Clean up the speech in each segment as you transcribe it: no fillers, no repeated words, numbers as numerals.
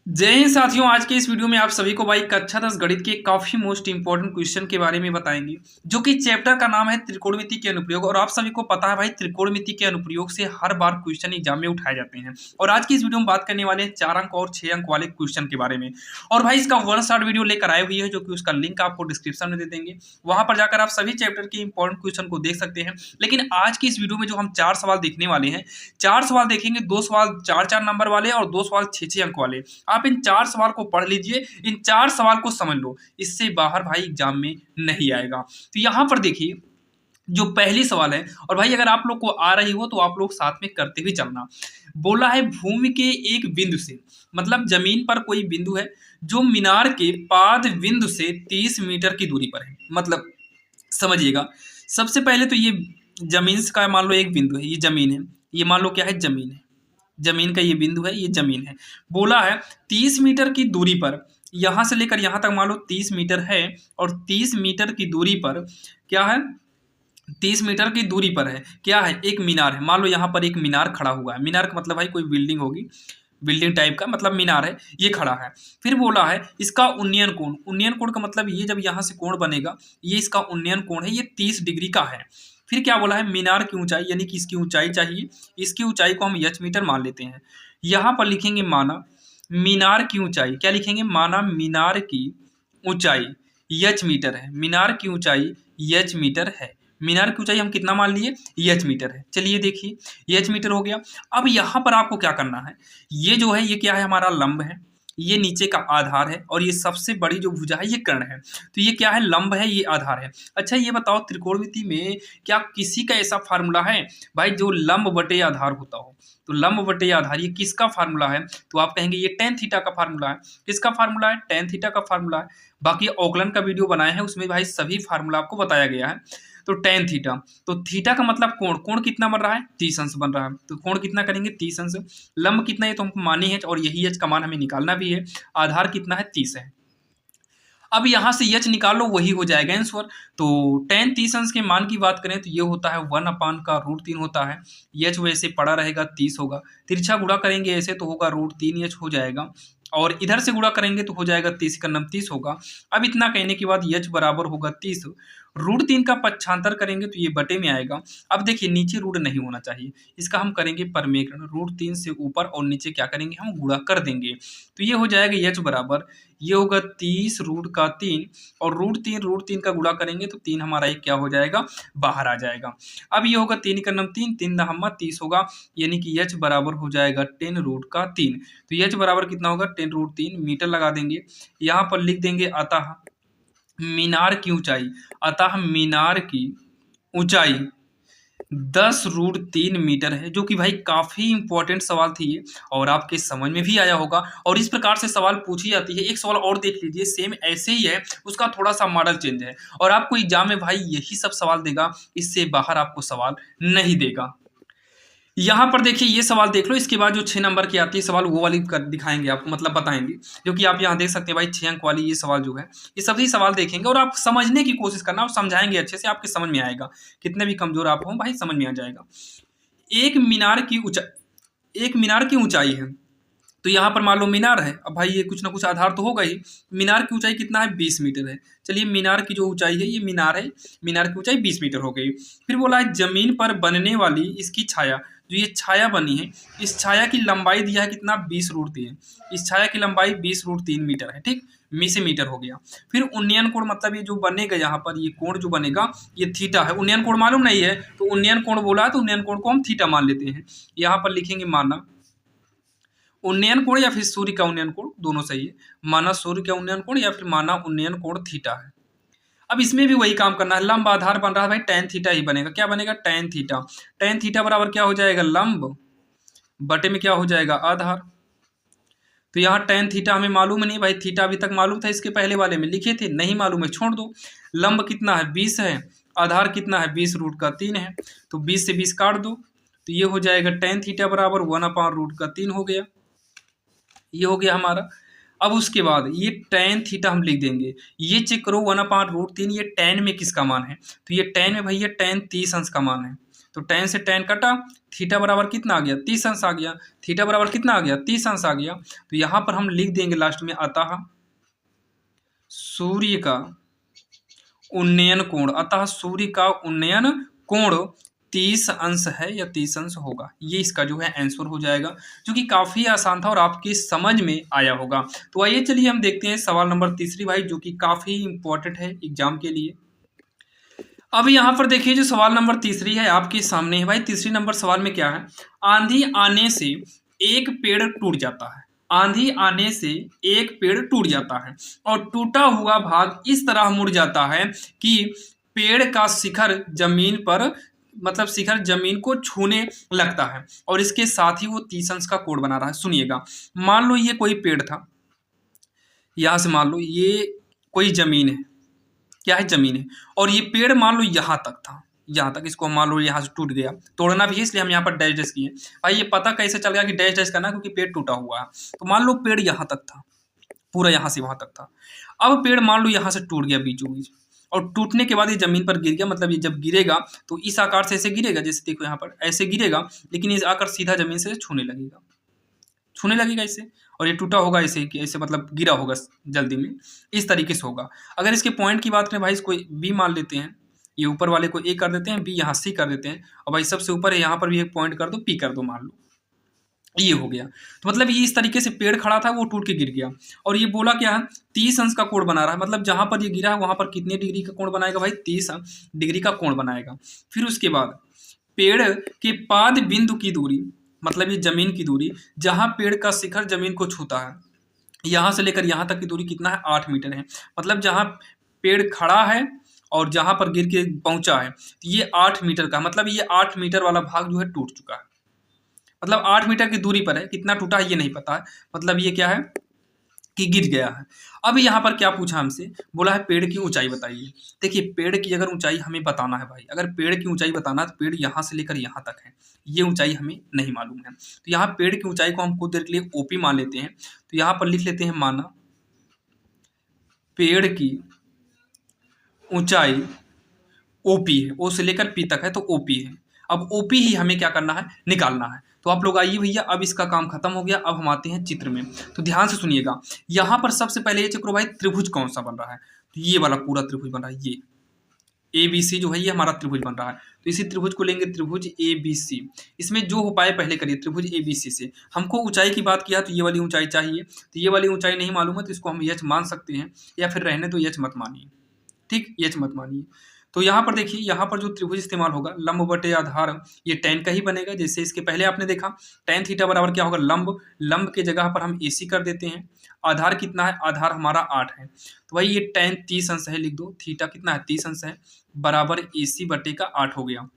जय हिंद साथियों। आज के इस वीडियो में आप सभी को भाई कक्षा 10 गणित के काफी मोस्ट इंपॉर्टेंट क्वेश्चन के बारे में बताएंगे, जो कि चैप्टर का नाम है त्रिकोणमिति के अनुप्रयोग। और आप सभी को पता है भाई, त्रिकोणमिति के अनुप्रयोग से हर बार क्वेश्चन एग्जाम में उठाए जाते हैं। और आज की इस वीडियो में बात करने वाले हैं 4 अंक और 6 अंक वाले क्वेश्चन के बारे में। और भाई इसका 1 शॉट वीडियो लेकर आए हुई है, जो कि उसका लिंक आपको डिस्क्रिप्शन में दे देंगे। वहां पर जाकर आप सभी चैप्टर के इंपॉर्टेंट क्वेश्चन को देख सकते हैं। लेकिन आज की इस वीडियो में जो हम 4 सवाल देखने वाले हैं, 4 सवाल देखेंगे, 2 सवाल 4-4 नंबर वाले और 2 सवाल 6-6 अंक वाले। आप इन 4 सवाल को पढ़ लीजिए, इन 4 सवाल को समझ लो, इससे बाहर भाई एग्जाम में नहीं आएगा। तो यहां पर देखिए, जो पहली सवाल है, और भाई अगर आप लोग को आ रही हो तो आप लोग साथ में करते हुए चलना। बोला है भूमि के एक बिंदु से, मतलब जमीन पर कोई बिंदु है जो मीनार के पाद बिंदु से 30 मीटर की दूरी पर है। मतलब समझिएगा, सबसे पहले तो ये जमीन का मान लो एक बिंदु है, ये जमीन है, ये मान लो क्या है, जमीन है। जमीन का ये बिंदु है, ये जमीन है। बोला है 30 मीटर की दूरी पर, यहां से लेकर यहां तक मान लो 30 मीटर है, और 30 मीटर की दूरी पर क्या है, 30 मीटर की दूरी पर है क्या है, एक मीनार है। मान लो यहाँ पर एक मीनार खड़ा हुआ है। मीनार का मतलब भाई कोई बिल्डिंग होगी, बिल्डिंग टाइप का, मतलब मीनार है, ये खड़ा है। फिर बोला है इसका उन्नयन कोण, उन्नयन कोण का मतलब ये जब यहाँ से कोण बनेगा, ये इसका उन्नयन कोण है, ये 30 डिग्री का है। फिर क्या बोला है, मीनार की ऊंचाई, यानी कि इसकी ऊंचाई चाहिए, इसकी ऊंचाई को हम एच मीटर मान लेते हैं। यहाँ पर लिखेंगे माना मीनार की ऊंचाई, क्या लिखेंगे, माना मीनार की ऊंचाई एच मीटर है। मीनार की ऊंचाई एच मीटर है। मीनार की ऊंचाई हम कितना मान लिए, एच मीटर है। चलिए देखिए, एच मीटर हो गया। अब यहाँ पर आपको क्या करना है, ये जो है ये क्या है, हमारा लंब है, ये नीचे का आधार है, और ये सबसे बड़ी जो भुजा है ये कर्ण है। तो ये क्या है, लंब है, ये आधार है। अच्छा ये बताओ, त्रिकोणमिति में क्या किसी का ऐसा फार्मूला है भाई जो लंब बटे आधार होता हो? तो लंब बटे आधार ये किसका फार्मूला है? तो आप कहेंगे ये टेन थीटा का फार्मूला है। किसका फार्मूला है? टेन थीटा का फार्मूला है। बाकी औकलन का वीडियो बनाए हैं, उसमें भाई सभी फार्मूला आपको बताया गया है। तो टेन थीटा, तो थीटा का मतलब कोण, कोण कितना बन रहा है, 30 अंश बन रहा है। तो कोण कितना करेंगे, 30 अंश। लंब कितना है तो हमको मानी है, और यही एच का मान हमें निकालना भी है। आधार कितना है, 30 है। अब यहाँ से एच निकालो, वही हो जाएगा आंसर। तो टेन 30 अंश के मान की बात करें तो ये होता है 1/√3 होता है। एच वैसे पड़ा रहेगा, 30 होगा। तिरछा गुणा करेंगे ऐसे तो होगा √3 एच हो जाएगा, और इधर से गुणा करेंगे तो हो जाएगा 30 का नम 30 होगा। अब इतना कहने के बाद एच बराबर होगा 30। √3 का पक्षांतर करेंगे तो ये बटे में आएगा। अब देखिए नीचे रूट नहीं होना चाहिए, इसका हम करेंगे परमेकरण, √3 से ऊपर और नीचे क्या करेंगे, हम गुणा कर देंगे। तो ये हो जाएगा एच बराबर, ये होगा 30√3, और √3 का गुणा करेंगे तो 3 हमारा एक क्या हो जाएगा, बाहर आ जाएगा। अब ये होगा 3 का नम 3, 3 दहम्मा 30 होगा, यानी कि एच बराबर हो जाएगा 10√3। तो एच बराबर कितना होगा, 10√3 मीटर लगा देंगे। यहाँ पर लिख देंगे अतः मीनार की ऊंचाई, अतः मीनार की ऊंचाई 10√3 मीटर है, जो कि भाई काफी इंपॉर्टेंट सवाल थी ये, और आपके समझ में भी आया होगा। और इस प्रकार से सवाल पूछी जाती है। एक सवाल और देख लीजिए, सेम ऐसे ही है, उसका थोड़ा सा मॉडल चेंज है, और आपको एग्जाम में भाई यही सब सवाल देगा, इससे बाहर आपको सवाल नहीं देगा। यहाँ पर देखिए, ये सवाल देख लो, इसके बाद जो 6 नंबर की आती है सवाल, वो वाली कर दिखाएंगे आपको, मतलब बताएंगे, जो कि आप यहाँ देख सकते हैं भाई 6 अंक वाली ये सवाल जो है, ये सभी सवाल देखेंगे और आप समझने की कोशिश करना, और समझाएंगे अच्छे से, आपके समझ में आएगा। कितने भी कमजोर आप हो भाई, समझ में आ जाएगा। एक मीनार की ऊंचाई, एक मीनार की ऊंचाई है, तो यहाँ पर मान लो मीनार है। अब भाई ये कुछ ना कुछ आधार तो होगा ही। मीनार की ऊंचाई कितना है, 20 मीटर है। चलिए मीनार की जो ऊंचाई है, ये मीनार है, मीनार की ऊंचाई 20 मीटर हो गई। फिर बोला है जमीन पर बनने वाली इसकी छाया, जो ये छाया बनी है, इस छाया की लंबाई दिया है कितना, 20√3। इस छाया की लंबाई 20√3 मीटर है, ठीक, मी से मीटर हो गया। फिर उन्नयन कोण, मतलब ये जो बनेगा यहाँ पर, ये कोण जो बनेगा ये थीटा है। उन्नयन कोण मालूम नहीं है तो उन्नयन कोण बोला है, तो उन्नयन कोण को हम थीटा मान लेते हैं। यहाँ पर लिखेंगे माना उन्नयन कोण, या फिर सूर्य का उन्नयन कोण, दोनों सही है। माना सूर्य का उन्नयन कोण, या फिर माना उन्नयन कोण थीटा है। अब इसमें भी वही काम करना है, लंब आधार बन रहा है भाई, टेन थीटा ही बनेगा। क्या बनेगा, टेन थीटा। टेन थीटा बराबर क्या हो जाएगा, लंब बटे में क्या हो जाएगा, आधार। तो यहाँ टेन थीटा हमें मालूम नहीं भाई, थीटा अभी तक मालूम था, इसके पहले वाले में लिखे थे, नहीं मालूम है, छोड़ दो। लंब कितना है, 20 है, आधार कितना है, 20√3 है। तो 20 से 20 काट दो, तो ये हो जाएगा टेन थीटा बराबर 1/√3 हो गया। ये हो गया हमारा। अब उसके बाद ये टेन थीटा हम लिख देंगे। ये चेक करो 1/√3 ये टेन में किसका मान है, तो ये टेन में भैया टेन 30 अंश का मान है। तो tan से tan कटा, थीटा बराबर कितना आ गया 30 अंश आ गया, थीटा बराबर कितना आ गया 30 अंश आ गया। तो यहाँ पर हम लिख देंगे लास्ट में अतः सूर्य का उन्नयन कोण, अतः सूर्य का उन्नयन कोण 30 अंश है या 30 अंश होगा। ये इसका जो है आंसर हो जाएगा, जो कि काफी आसान था और आपकी समझ में आया होगा। तो आइए चलिए हम देखते हैं सवाल नंबर तीसरी भाई, जो कि काफी इंपॉर्टेंट है एग्जाम के लिए। अब यहाँ पर देखिए जो सवाल नंबर तीसरी है आपके सामने है भाई। तीसरी नंबर सवाल में क्या है, आंधी आने से एक पेड़ टूट जाता है, आंधी आने से एक पेड़ टूट जाता है और टूटा हुआ भाग इस तरह मुड़ जाता है कि पेड़ का शिखर जमीन पर, मतलब शिखर जमीन को छूने लगता है और इसके साथ ही वो 30 अंश का कोण बना रहा है। सुनिएगा, मान लो ये कोई पेड़ था, यहां से मान लो ये कोई जमीन है, क्या है जमीन है, और ये पेड़ मान लो यहाँ तक था, यहाँ तक, इसको मान लो यहाँ से टूट गया, तोड़ना भी है इसलिए हम यहाँ पर डैश डैश किए। भाई ये पता कैसे चल गया कि डैश डैश करना, क्योंकि पेड़ टूटा हुआ है। तो मान लो पेड़ यहाँ तक था, पूरा यहाँ से वहां तक था। अब पेड़ मान लो यहाँ से टूट गया बीचों बीच, और टूटने के बाद ये जमीन पर गिर गया, मतलब ये जब गिरेगा तो इस आकार से ऐसे गिरेगा, जैसे देखो यहाँ पर ऐसे गिरेगा, लेकिन ये आकर सीधा जमीन से छूने लगेगा, छूने लगेगा ऐसे, और ये टूटा होगा ऐसे कि ऐसे, मतलब गिरा होगा जल्दी में, इस तरीके से होगा। अगर इसके पॉइंट की बात करें भाई, इसको बी मान लेते हैं, ये ऊपर वाले को ए कर देते हैं, बी यहाँ सी कर देते हैं, और भाई सबसे ऊपर है यहाँ पर भी एक पॉइंट कर दो, पी कर दो, मान लो ये हो गया। तो मतलब ये इस तरीके से पेड़ खड़ा था, वो टूट के गिर गया, और ये बोला क्या है 30 अंश का कोण बना रहा है, मतलब जहां पर ये गिरा है वहां पर कितने डिग्री का कोण बनाएगा भाई, 30 डिग्री का कोण बनाएगा। फिर उसके बाद पेड़ के पाद बिंदु की दूरी, मतलब ये जमीन की दूरी, जहां पेड़ का शिखर जमीन को छूता है, यहां से लेकर यहां तक की दूरी कितना है 8 मीटर है। मतलब जहां पेड़ खड़ा है और जहां पर गिर के पहुंचा है, तो ये 8 मीटर का, मतलब ये 8 मीटर वाला भाग जो है टूट चुका है, मतलब 8 मीटर की दूरी पर है। कितना टूटा है ये नहीं पता है, मतलब ये क्या है कि गिर गया है। अब यहाँ पर क्या पूछा हमसे, बोला है पेड़ की ऊंचाई बताइए। देखिए पेड़ की अगर ऊंचाई हमें बताना है भाई, अगर पेड़ की ऊंचाई बताना है तो पेड़ यहाँ से लेकर यहाँ तक है, ये ऊंचाई हमें नहीं मालूम है। तो यहाँ पेड़ की ऊंचाई को हम कुछ देर के लिए ओपी मान लेते हैं। तो यहाँ पर लिख लेते हैं, माना पेड़ की ऊंचाई ओपी है, ओ से लेकर पी तक है तो ओपी है। अब ओपी ही हमें क्या करना है, निकालना है। तो आप लोग आइए भैया, अब इसका काम खत्म हो गया, अब हम आते हैं चित्र में। तो ध्यान से सुनिएगा, यहाँ पर सबसे पहले ये चेक करो भाई त्रिभुज कौन सा बन रहा है, तो ये वाला पूरा त्रिभुज बन रहा है, ये ABC जो है ये हमारा त्रिभुज बन रहा है। तो इसी त्रिभुज को लेंगे, त्रिभुज ABC। इसमें जो उपाय पहले करिए त्रिभुज ABC से। हमको ऊंचाई की बात किया तो ये वाली ऊंचाई चाहिए, तो ये वाली ऊंचाई नहीं मालूम है तो इसको हम एच मान सकते हैं, या फिर रहने तो एच मत मानिए, ठीक, एच मत मानिए। तो यहाँ पर देखिए, यहाँ पर जो त्रिभुज इस्तेमाल होगा लंब बटे आधार, ये tan का ही बनेगा। जैसे इसके पहले आपने देखा tan थीटा बराबर क्या होगा, लंब, लंब के जगह पर हम AC कर देते हैं। आधार कितना है, आधार हमारा 8 है, तो भाई ये tan 30 अंश है, लिख दो, थीटा कितना है 30 अंश है, बराबर AC बटे का 8 हो गया।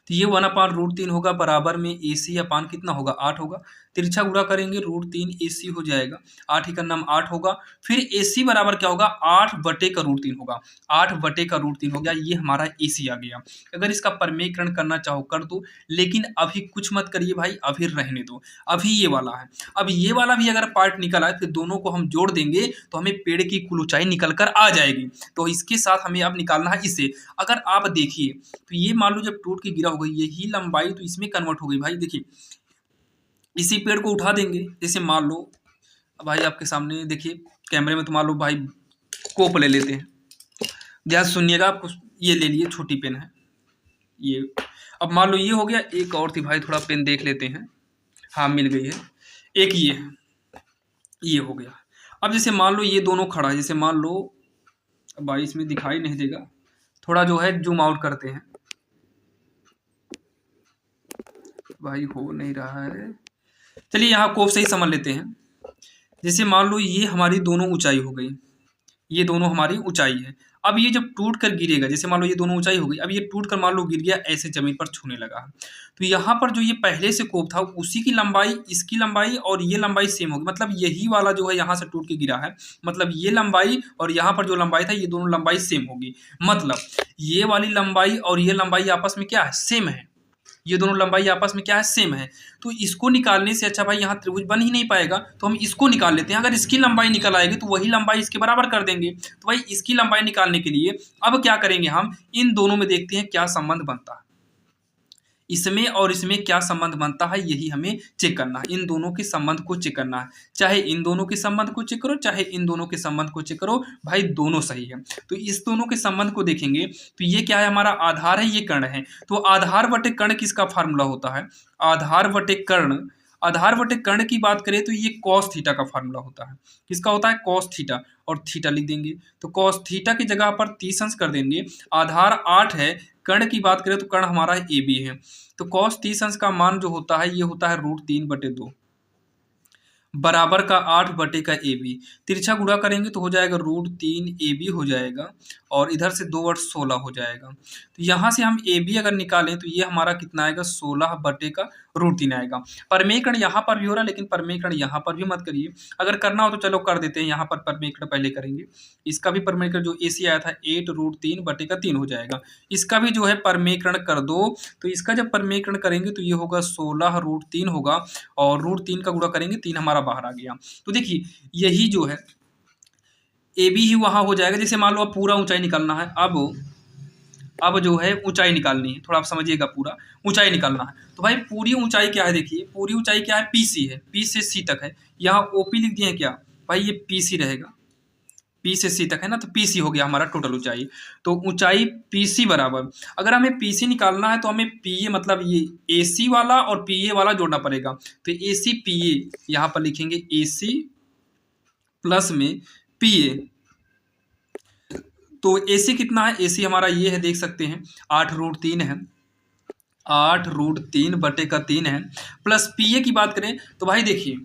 तो ये 1/√3 होगा, बराबर में AC अपान कितना होगा 8 होगा, तिरछा गुणा करेंगे √3 AC हो जाएगा, 8 ही का नाम 8 होगा। फिर AC बराबर क्या होगा 8/√3 होगा, 8/√3 हो गया, ये हमारा AC आ गया। अगर इसका परमेयकरण करना चाहो कर दो, लेकिन अभी कुछ मत करिए भाई, अभी रहने दो, अभी ये वाला है। अब ये वाला भी अगर पार्ट निकल आए, फिर दोनों को हम जोड़ देंगे तो हमें पेड़ की कुल ऊंचाई निकल कर आ जाएगी। तो इसके साथ हमें अब निकालना है इसे। अगर आप देखिए तो ये मान लो जब टूट के गिरा होगा, यही लंबाई तो इसमें कन्वर्ट हो गई भाई। देखिए इसी पेड़ को उठा देंगे, जैसे मान लो भाई आपके सामने देखिए कैमरे में, तो मान लो भाई कोप ले लेते हैं, ध्यान सुनिएगा, आपको ये ले लिए, छोटी पेन है ये। अब मान लो ये हो गया, एक और थी भाई, थोड़ा पेन देख लेते हैं, हाँ मिल गई है, एक ये है, ये हो गया। अब जैसे मान लो ये दोनों खड़ा है, जैसे मान लो भाई इसमें दिखाई नहीं देगा, थोड़ा जो है जूम आउट करते हैं, भाई हो नहीं रहा है, चलिए यहाँ कोप से ही समझ लेते हैं। जैसे मान लो ये हमारी दोनों ऊंचाई हो गई, ये दोनों हमारी ऊंचाई है। अब ये जब टूट कर गिरेगा, जैसे मान लो ये दोनों ऊंचाई हो गई, अब ये टूट कर मान लो गिर गया, ऐसे जमीन पर छूने लगा, तो यहाँ पर जो ये पहले से कोप था उसी की लंबाई, इसकी लंबाई और ये लंबाई सेम होगी, मतलब यही वाला जो है यहाँ से टूट के गिरा है, मतलब ये लंबाई और यहाँ पर जो लंबाई था ये दोनों लंबाई सेम होगी, मतलब ये वाली लंबाई और ये लंबाई आपस में क्या है, सेम है, ये दोनों लंबाई आपस में क्या है, सेम है। तो इसको निकालने से अच्छा भाई यहाँ त्रिभुज बन ही नहीं पाएगा, तो हम इसको निकाल लेते हैं। अगर इसकी लंबाई निकल आएगी तो वही लंबाई इसके बराबर कर देंगे। तो भाई इसकी लंबाई निकालने के लिए अब क्या करेंगे, हम इन दोनों में देखते हैं क्या संबंध बनता है। इसमें और इसमें क्या संबंध बनता है, यही हमें चेक करना है। इन दोनों के संबंध को चेक करना है, चाहे इन दोनों के संबंध को चेक करो, चाहे इन दोनों के संबंध को चेक करो, भाई दोनों सही है। तो इस दोनों के संबंध को देखेंगे तो ये क्या है, हमारा आधार है, ये कर्ण है। तो आधार बटे कर्ण किसका फार्मूला होता है, आधार बटे कर्ण, आधार बटे कर्ण की बात करें तो ये कॉस थीटा का फार्मूला होता है। किसका होता है, कॉस थीटा, और थीटा लिख देंगे। तो कॉस थीटा की जगह पर 30 अंश कर देंगे। आधार 8 है, कर्ण की बात करें तो कर्ण हमारा ए बी है। तो कॉस 30 अंश का मान जो होता है ये होता है √3/2 बराबर का 8 बटे का ए बी। तिरछा गुणा करेंगे तो हो जाएगा √3 AB हो जाएगा, और इधर से 2 8 16 हो जाएगा। तो यहाँ से हम ए बी अगर निकालें तो ये हमारा कितना आएगा, 16 बटे का √3 आएगा। परमेयकरण यहाँ पर भी हो रहा है, लेकिन परमेयकरण यहाँ पर भी मत करिए। अगर करना हो तो चलो कर देते हैं, यहाँ पर परमेयकरण पहले करेंगे। इसका भी परमेयकरण जो ए सी आया था 8 √3 बटे का 3 हो जाएगा। इसका भी जो है परमेयकरण कर दो, तो इसका जब परमेयकरण करेंगे तो ये होगा 16 √3 होगा, और √3 का गुणा करेंगे 3 हमारा बाहर आ गया। तो देखिए यही जो है ए बी ही वहाँ हो जाएगा। जैसे मान लो अब पूरा ऊंचाई निकालना है, अब जो है ऊंचाई निकालनी है, थोड़ा आप समझिएगा, पूरा ऊंचाई निकालना है। तो भाई पूरी ऊंचाई क्या है, देखिए पूरी ऊंचाई क्या है, पी सी है, पी से सी तक है। यहाँ ओपी लिख दिए क्या भाई, ये पी सी रहेगा, पी से सी तक है ना, तो पी सी हो गया हमारा टोटल ऊंचाई। तो ऊंचाई पी सी बराबर, अगर हमें पी सी निकालना है तो हमें पी ए मतलब ये ए सी वाला और पी ए वाला जोड़ना पड़ेगा। तो ए सी पी ए यहाँ पर लिखेंगे, ए सी प्लस में पी ए। तो ए सी कितना है, ए सी हमारा ये है, देख सकते हैं 8 √3 है, 8 √3 बटे का 3 है, प्लस पी ए की बात करें तो भाई देखिए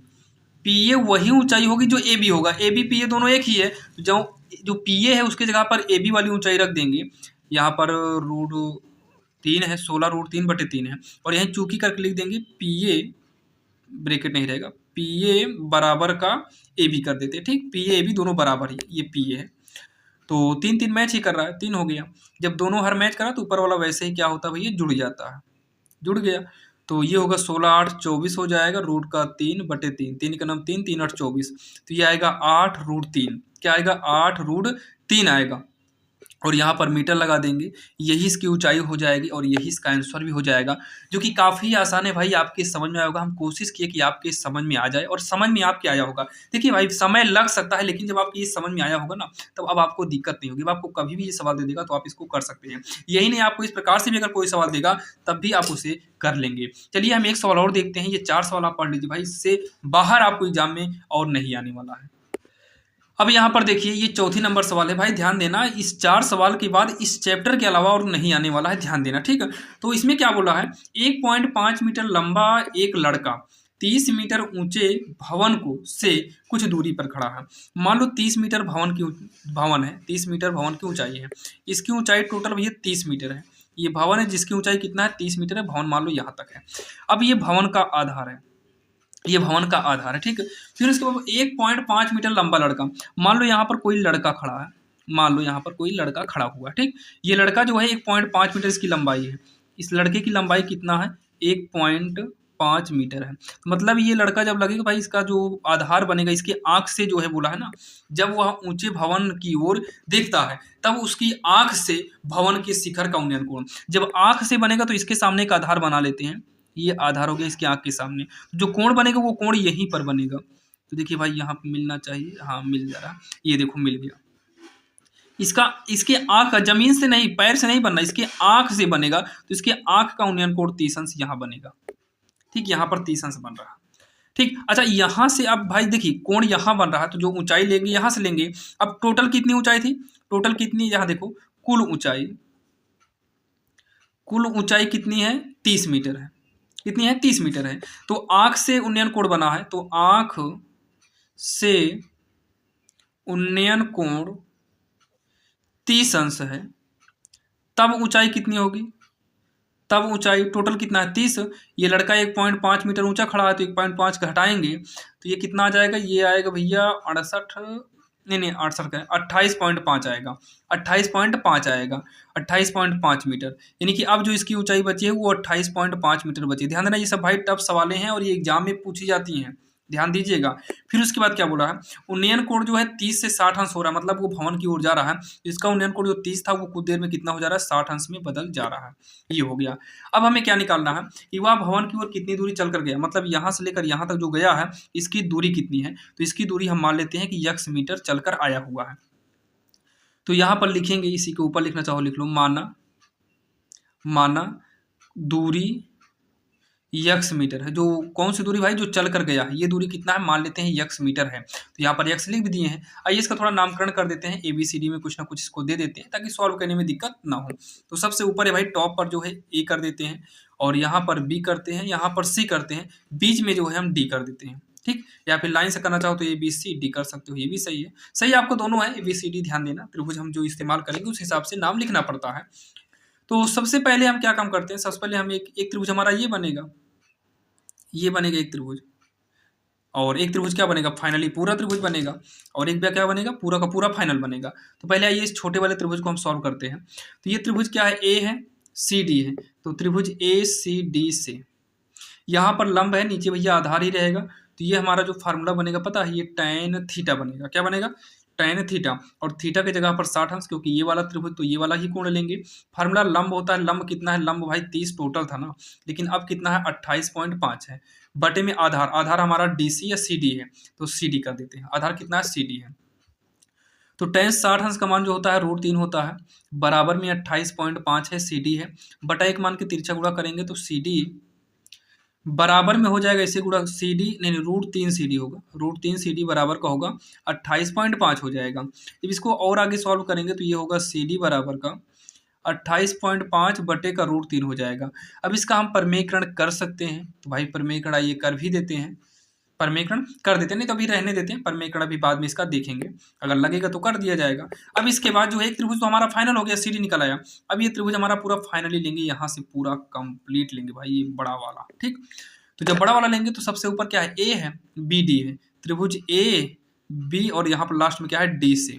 पी ए वही ऊंचाई होगी जो ए बी होगा, ए बी पी ए दोनों एक ही है। तो जो पी ए है उसके जगह पर ए बी वाली ऊंचाई रख देंगे। यहाँ पर √3 है, 16 √3 बटे 3 है, और यहीं चूकी करके लिख देंगे पी ए, ब्रेकेट नहीं रहेगा, पी ए बराबर का ए बी कर देते, ठीक, पी ए बी दोनों बराबर ही, ये पी ए है। तो 3 3 मैच ही कर रहा है, 3 हो गया। जब दोनों हर मैच करा तो ऊपर वाला वैसे ही क्या होता है भैया, जुड़ जाता है, जुड़ गया। तो ये होगा 16 8 24 हो जाएगा, √3 बटे 3, 3 का नाम 3, 3 8 24। तो ये आएगा 8 √3, क्या आएगा, 8 √3 आएगा, और यहाँ पर मीटर लगा देंगे, यही इसकी ऊंचाई हो जाएगी, और यही इसका आंसर भी हो जाएगा, जो कि काफ़ी आसान है भाई, आपके समझ में आया होगा। हम कोशिश किए कि आपके समझ में आ जाए, और समझ में आपके आया होगा। देखिए भाई समय लग सकता है, लेकिन जब आपकी ये समझ में आया होगा ना, तब अब आपको दिक्कत नहीं होगी। अब आपको कभी भी ये सवाल दे देगा तो आप इसको कर सकते हैं। यही नहीं, आपको इस प्रकार से भी अगर कोई सवाल देगा तब भी आप उसे कर लेंगे। चलिए हम एक सवाल और देखते हैं, ये 4 सवाल आप पढ़ लीजिए भाई, इससे बाहर आपको एग्जाम में और नहीं आने वाला है। अब यहाँ पर देखिए ये चौथी नंबर सवाल है भाई, ध्यान देना, इस 4 सवाल के बाद इस चैप्टर के अलावा और नहीं आने वाला है, ध्यान देना, ठीक है। तो इसमें क्या बोला है, 1.5 मीटर लंबा एक लड़का 30 मीटर ऊंचे भवन को से कुछ दूरी पर खड़ा है। मान लो 30 मीटर भवन है, 30 मीटर भवन की ऊंचाई है, इसकी ऊंचाई टोटल भैया 30 मीटर है। ये भवन है जिसकी ऊंचाई कितना है, 30 मीटर है, भवन मान लो यहाँ तक है। अब ये भवन का आधार है, ये भवन का आधार है, ठीक है। फिर उसके बाद 1.5 मीटर लंबा लड़का, मान लो यहाँ पर कोई लड़का खड़ा है, मान लो यहाँ पर कोई लड़का खड़ा हुआ है, ठीक। ये लड़का जो है 1.5 मीटर इसकी लंबाई है, इस लड़के की लंबाई कितना है, 1.5 मीटर है। मतलब ये लड़का जब लगेगा भाई, इसका जो आधार बनेगा इसके आँख से जो है बोला है ना, जब वह ऊंचे भवन की ओर देखता है तब उसकी आँख से भवन के शिखर का उन्नयन कोण, जब आँख से बनेगा तो इसके सामने एक आधार बना लेते हैं, ये आधार हो गया इसकी आँख के सामने, जो कोण बनेगा वो कोण यहीं पर बनेगा। तो देखिए भाई यहाँ पे मिलना चाहिए, हाँ मिल जा रहा, ये देखो मिल गया। इसके आँख, जमीन से नहीं, पैर से नहीं बनना, इसके आँख से बनेगा, तो इसके आँख का उन्नयन कोण 30 अंश यहाँ बनेगा, ठीक, यहाँ पर 30 अंश बन रहा, ठीक। अच्छा यहाँ से अब भाई देखिए कोण यहाँ बन रहा है, तो जो ऊंचाई लेंगे यहाँ से लेंगे। अब टोटल कितनी ऊंचाई थी, टोटल कितनी, यहाँ देखो कुल ऊंचाई कितनी है, 30 मीटर है, कितनी है, 30 मीटर है। तो आँख से उन्नयन कोण बना है, तो आँख से उन्नयन कोण 30 अंश है, तब ऊंचाई कितनी होगी, तब ऊंचाई टोटल कितना है, 30। ये लड़का 1.5 मीटर ऊंचा खड़ा है, तो 1.5 घटाएंगे तो ये कितना आ जाएगा, ये आएगा भैया 68, नहीं 68 का 28.5 आएगा, 28.5 आएगा, 28.5 मीटर। यानी कि अब जो इसकी ऊंचाई बची है वो 28.5 मीटर बची है। ध्यान देना ये सब भाई टफ सवालें हैं और ये एग्जाम में पूछी जाती हैं, ध्यान दीजिएगा। फिर उसके बाद क्या बोला है, उन्नयन कोण जो है 30 से 60 अंश हो रहा है, मतलब वो भवन की ओर जा रहा है। इसका उन्नयन कोण जो 30 था वो कुछ देर में कितना हो जा रहा है, 60 अंश में बदल जा रहा है। ये हो गया। अब हमें क्या निकालना है कि वह भवन की ओर कितनी दूरी चल कर गया, मतलब यहाँ से लेकर यहाँ तक जो गया है इसकी दूरी कितनी है। तो इसकी दूरी हम मान लेते हैं कि x मीटर चलकर आया हुआ है। तो यहाँ पर लिखेंगे, इसी के ऊपर लिखना चाहो लिख लो, माना दूरी यक्स मीटर है। जो कौन सी दूरी भाई, जो चल कर गया है, ये दूरी कितना है, मान लेते हैं यक्स मीटर है। तो यहाँ पर यक्स लिख भी दिए हैं। आइए इसका थोड़ा नामकरण कर देते हैं, ABCD में कुछ ना कुछ इसको दे देते हैं ताकि सॉल्व करने में दिक्कत ना हो। तो सबसे ऊपर है भाई, टॉप पर जो है A कर देते हैं, और यहाँ पर B करते हैं, यहाँ पर C करते हैं, बीच में जो है हम D कर देते हैं, ठीक। या फिर लाइन से करना चाहो तो ABCD कर सकते हो, ये भी सही है। सही आपको दोनों है, ABCD ध्यान देना। त्रिभुज हम जो इस्तेमाल करेंगे उस हिसाब से नाम लिखना पड़ता है। तो सबसे पहले हम क्या काम करते हैं, सबसे पहले हम एक त्रिभुज हमारा ये बनेगा, ये बनेगा एक त्रिभुज, और एक त्रिभुज क्या बनेगा, फाइनली पूरा त्रिभुज बनेगा, और एक क्या बनेगा, पूरा का पूरा फाइनल बनेगा। तो पहले आइए इस छोटे वाले त्रिभुज को हम सॉल्व करते हैं। तो ये त्रिभुज क्या है, A है, CD है। तो त्रिभुज ACD से यहाँ पर लंब है, नीचे भैया आधार ही रहेगा। तो ये हमारा जो फार्मूला बनेगा पता है, ये tan थीटा बनेगा। क्या बनेगा, tan थीटा, और थीटा की जगह पर 60 अंश, क्योंकि ये वाला त्रिभुज तो ये वाला ही कोण लेंगे। फार्मूला लंब होता है, लंब कितना है, लंब भाई 30 टोटल था ना, लेकिन अब कितना है, 28.5 है। बटे में आधार, आधार हमारा DC या CD है, तो CD कर देते हैं। आधार कितना है, CD है। तो tan 60 अंश का मान जो होता है √3 होता है, बराबर में 28.5 है, CD है, बटा 1 मान के तिरछा गुणा करेंगे तो CD बराबर में हो जाएगा, इसे गुणा CD नहीं √3 CD होगा, √3 CD बराबर का होगा 28.5 हो जाएगा। जब इसको और आगे सॉल्व करेंगे तो ये होगा CD बराबर का 28.5 बटे का √3 हो जाएगा। अब इसका हम परमेयकरण कर सकते हैं, तो भाई परमेयकरण आइए कर भी देते हैं, परमेयकरण कर देते हैं, नहीं तो अभी रहने देते हैं, परमेयकरण अभी बाद में इसका देखेंगे, अगर लगेगा तो कर दिया जाएगा। अब इसके बाद जो है एक त्रिभुज तो हमारा फाइनल हो गया, CD निकल आया। अब ये त्रिभुज हमारा पूरा फाइनली लेंगे, यहाँ से पूरा कंप्लीट लेंगे भाई, ये बड़ा वाला, ठीक। तो जब बड़ा वाला लेंगे तो सबसे ऊपर क्या है, A है, BD है, त्रिभुज AB, और यहाँ पर लास्ट में क्या है, D से।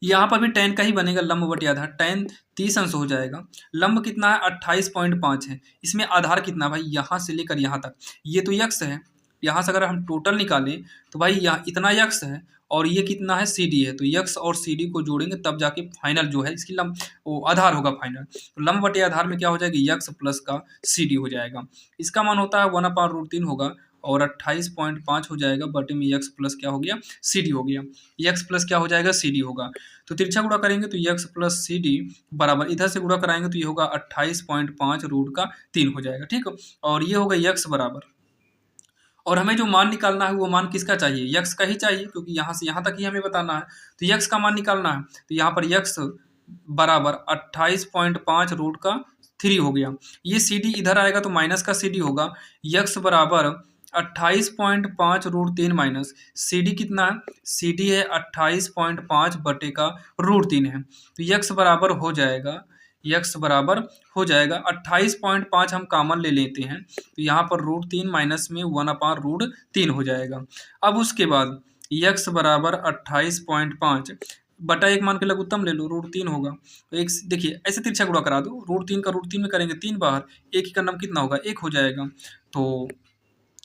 यहाँ पर भी tan का ही बनेगा, लंब बटे आधार, tan 30 अंश हो जाएगा। लंब कितना है, 28.5 है। इसमें आधार कितना भाई, यहाँ से लेकर यहाँ तक, ये तो यक्स है। यहाँ से अगर हम टोटल निकालें तो भाई यहाँ इतना यक्स है, और ये कितना है, CD है। तो यक्स और CD को जोड़ेंगे तब जाके फाइनल जो है इसकी लंब वो आधार होगा फाइनल। तो लंब बटे आधार में क्या हो जाएगी, यक्स प्लस का CD हो जाएगा। इसका मान होता है 1/√3 होगा, और 28.5 हो जाएगा, बटे में यक्स प्लस क्या हो गया, CD हो गया। यक्स प्लस क्या हो जाएगा, CD होगा। तो तिरछा गुणा करेंगे तो यक्स प्लस CD बराबर, इधर से गुणा कराएंगे तो ये होगा 28.5 √3 हो जाएगा, ठीक। और ये होगा यक्स बराबर, और हमें जो मान निकालना है वो मान किसका चाहिए, यक्स का ही चाहिए, क्योंकि यहाँ से यहाँ तक ही हमें बताना है। तो यक्स का मान निकालना है, तो यहाँ पर यक्स बराबर 28.5 √3 हो गया। ये CD इधर आएगा तो माइनस का CD होगा, यक्स बराबर 28.5 √3 माइनस CD कितना है, CD है 28.5 बटे का √3 है। तो यक्स बराबर हो जाएगा, यक्स बराबर हो जाएगा 28.5, हम कॉमन ले लेते हैं, तो यहाँ पर √3 माइनस में 1/√3 हो जाएगा। अब उसके बाद यक्स बराबर 28.5 बटा 1 मान के लघुत्तम ले लो, √3 होगा। तो एक देखिए ऐसे तिरछा गुणा करा दो, √3 का √3 में करेंगे 3 बार, 1 का नाम कितना होगा, 1 हो जाएगा। तो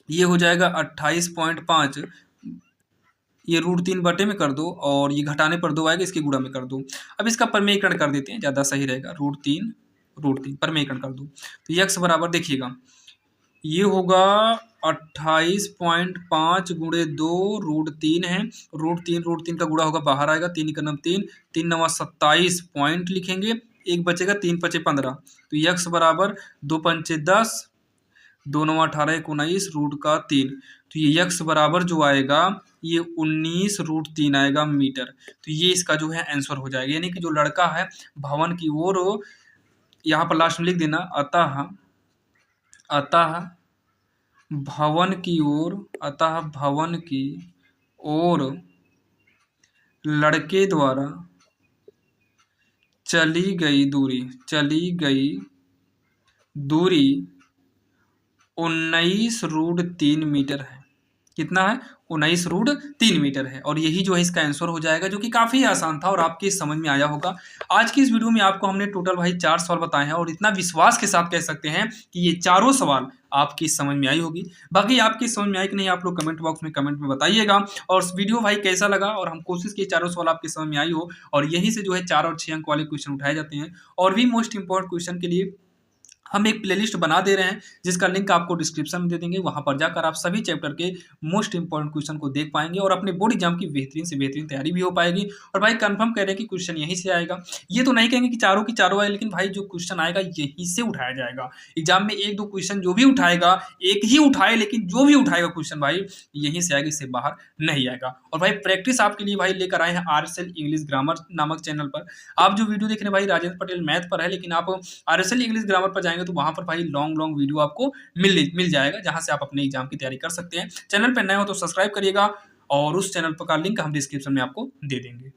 ये हो जाएगा 28.5, ये √3 बटे में कर दो, और ये घटाने पर 2 आएगा, इसके गुणा में कर दो। अब इसका परमेयकरण कर देते हैं, ज़्यादा सही रहेगा, √3 परमेयकरण कर दो। तो यक्स बराबर देखिएगा, ये होगा 28.5 गुणे 2 √3 है, √3 का गुणा होगा, बाहर आएगा, 3 का नाम 3, 3 9 27 पॉइंट लिखेंगे, एक बचेगा, 3 5 15। तो यक्स बराबर 2 5 10, 2 9 18 19 √3। तो ये यक्स बराबर जो आएगा ये 19 √3 आएगा मीटर। तो ये इसका जो है आंसर हो जाएगा, यानी कि जो लड़का है भवन की ओर, यहाँ पर लास्ट में लिख देना, अतः भवन की ओर, अतः भवन की ओर लड़के द्वारा चली गई दूरी 19 √3 मीटर है। कितना है 19√3 मीटर है। और यही जो है इसका आंसर हो जाएगा, जो कि काफ़ी आसान था और आपके समझ में आया होगा। आज की इस वीडियो में आपको हमने टोटल भाई 4 सवाल बताए हैं और इतना विश्वास के साथ कह सकते हैं कि ये चारों सवाल आपकी समझ में आई होगी। बाकी आपकी समझ में आई कि नहीं आप लोग कमेंट बॉक्स में कमेंट में बताइएगा। और वीडियो भाई कैसा लगा, और हम कोशिश किए चारों सवाल आपकी समझ में आई हो, और यहीं से जो है 4 और 6 अंक वाले क्वेश्चन उठाए जाते हैं। और भी मोस्ट इंपॉर्टेंट क्वेश्चन के लिए हम एक प्लेलिस्ट बना दे रहे हैं, जिसका लिंक आपको डिस्क्रिप्शन में दे देंगे। वहां पर जाकर आप सभी चैप्टर के मोस्ट इंपॉर्टेंट क्वेश्चन को देख पाएंगे और अपने बोर्ड एग्जाम की बेहतरीन से बेहतरीन तैयारी भी हो पाएगी। और भाई कंफर्म कह रहे हैं कि क्वेश्चन यहीं से आएगा। ये तो नहीं कहेंगे कि चारों की चारों आए, लेकिन भाई जो क्वेश्चन आएगा यहीं से उठाया जाएगा। एग्जाम में एक दो क्वेश्चन जो भी उठाएगा, एक ही उठाए, लेकिन जो भी उठाएगा क्वेश्चन भाई यहीं से आएगा, इससे बाहर नहीं आएगा। और भाई प्रैक्टिस आपके लिए भाई लेकर आए हैं RSL इंग्लिश ग्रामर नामक चैनल पर। आप जो वीडियो देख रहे हैं भाई राजेंद्र पटेल मैथ पर है, लेकिन आप RSL इंग्लिश ग्रामर पर जाएंगे तो वहां पर भाई लॉन्ग वीडियो आपको मिल जाएगा, जहां से आप अपने एग्जाम की तैयारी कर सकते हैं। चैनल पर नए हो तो सब्सक्राइब करिएगा, और उस चैनल पर का लिंक हम डिस्क्रिप्शन में आपको दे देंगे।